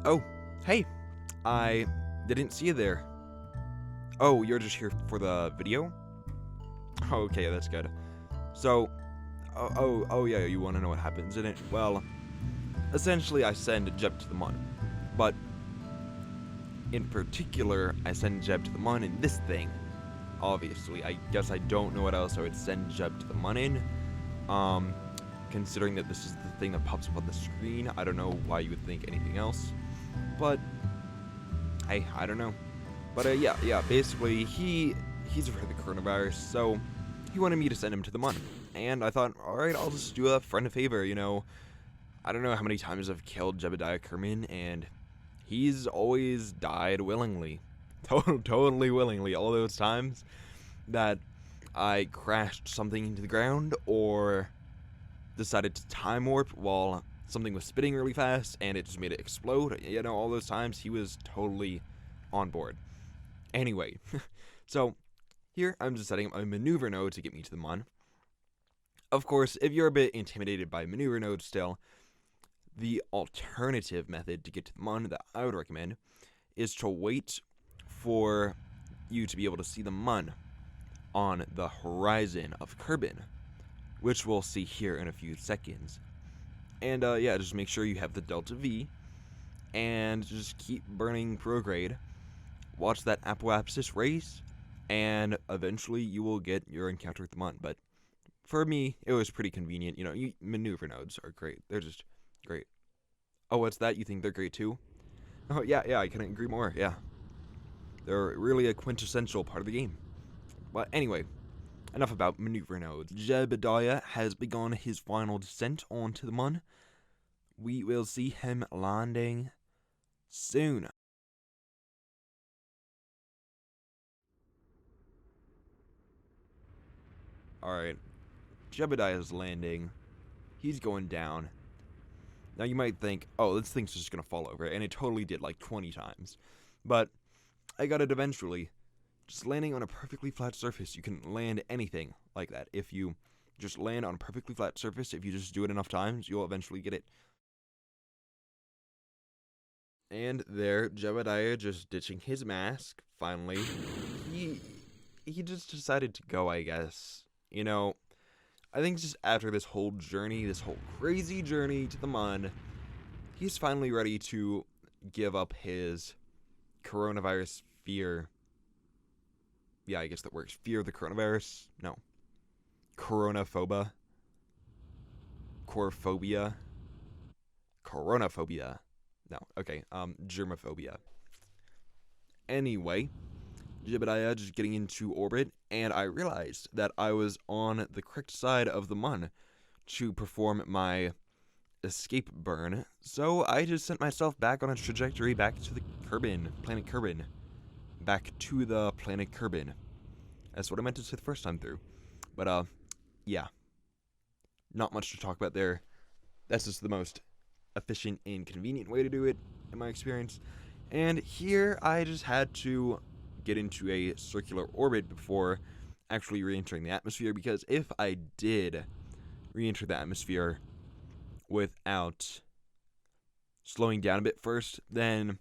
Oh, hey, I didn't see you there. Oh, you're just here for the video? Oh, okay, that's good. So, oh yeah, you want to know what happens in it? Well, essentially I send Jeb to the Mun, but in particular, I send Jeb to the Mun in this thing. Obviously, I guess I don't know what else I would send Jeb to the Mun in. Considering that this is the thing that pops up on the screen, I don't know why you would think anything else. But hey, I don't know. But yeah, basically he's afraid of the coronavirus, so he wanted me to send him to the Mun. And I thought, alright, I'll just do a friend a favor, you know. I don't know how many times I've killed Jebediah Kerman, and he's always died willingly. Totally willingly. All those times that I crashed something into the ground or decided to time warp while something was spinning really fast and it just made it explode. You know, all those times he was totally on board. Anyway, so here I'm just setting up a maneuver node to get me to the Mun. Of course, if you're a bit intimidated by maneuver nodes still, the alternative method to get to the Mun that I would recommend is to wait for you to be able to see the Mun on the horizon of Kerbin, which we'll see here in a few seconds. And yeah, just make sure you have the Delta V, and just keep burning prograde. Watch that apoapsis race, and eventually you will get your encounter with the Mun. But for me, it was pretty convenient. You know, maneuver nodes are great. They're just great. Oh, what's that? You think they're great too? Oh, yeah, I couldn't agree more, yeah. They're really a quintessential part of the game. But anyway, enough about maneuver nodes. Jebediah has begun his final descent onto the Mun. We will see him landing soon. Alright, Jebediah's landing. He's going down. Now you might think, oh, this thing's just gonna fall over, and it totally did like 20 times. But I got it eventually. Just landing on a perfectly flat surface, you can land anything like that. If you just land on a perfectly flat surface, if you just do it enough times, you'll eventually get it. And there, Jebediah just ditching his mask, finally. He just decided to go, I guess. You know, I think just after this whole journey, this whole crazy journey to the Mun, he's finally ready to give up his coronavirus fear. Yeah, I guess that works. Fear of the coronavirus? No. Coronaphobia? Chorophobia? Coronaphobia? No, okay, germophobia. Anyway, Jebediah just getting into orbit, and I realized that I was on the correct side of the Mun to perform my escape burn, so I just sent myself back on a trajectory back to the planet Kerbin. Back to the planet Kerbin. That's what I meant to say the first time through. But, yeah. Not much to talk about there. That's just the most efficient and convenient way to do it, in my experience. And here, I just had to get into a circular orbit before actually re-entering the atmosphere, because if I did re-enter the atmosphere without slowing down a bit first, then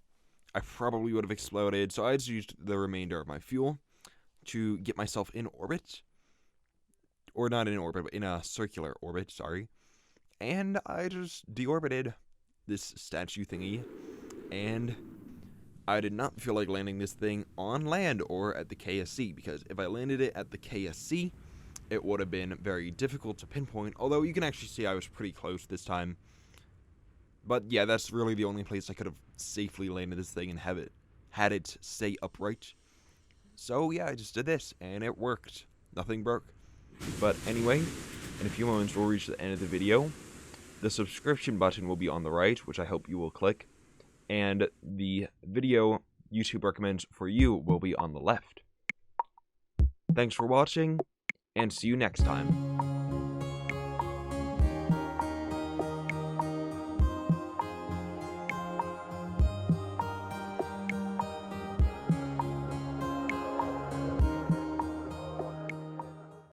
I probably would have exploded. So I just used the remainder of my fuel to get myself in orbit. Or not in orbit, but in a circular orbit, sorry. And I just deorbited this statue thingy, and I did not feel like landing this thing on land or at the KSC, because if I landed it at the KSC, it would have been very difficult to pinpoint, although you can actually see I was pretty close this time. But yeah, that's really the only place I could have safely landed this thing and had it stay upright. So yeah, I just did this, and it worked. Nothing broke. But anyway, in a few moments we'll reach the end of the video. The subscription button will be on the right, which I hope you will click, and the video YouTube recommends for you will be on the left. Thanks for watching, and see you next time.